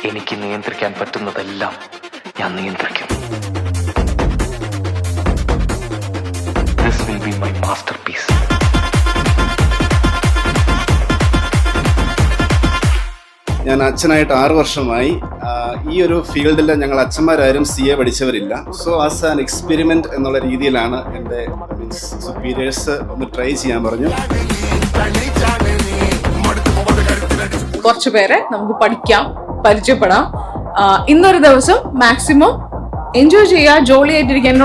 എനിക്ക് നിയന്ത്രിക്കാൻ പറ്റുന്നതെല്ലാം ഞാൻ നിയന്ത്രിക്കും. This will be my masterpiece. ഞാൻ അച്ഛനായിട്ട് 6 വർഷമായി. ഈ ഒരു ഫീൽഡിൽ ഞങ്ങൾ അച്ഛന്മാരാരും CA പഠിച്ചവരില്ല. സോ ആസ് ആൻ എക്സ്പെരിമെന്റ് എന്നുള്ള രീതിയിലാണ് എൻ്റെ സുപ്പീരിയേഴ്സ് ഒന്ന് ട്രൈ ചെയ്യാൻ പറഞ്ഞു. കുറച്ചു പേരെ നമുക്ക് പഠിക്കാം, പരിചയപ്പെടാം. ഇന്നൊരു ദിവസം മാക്സിമം എൻജോയ് ചെയ്യുക, ജോളി ആയിട്ടിരിക്കാൻ.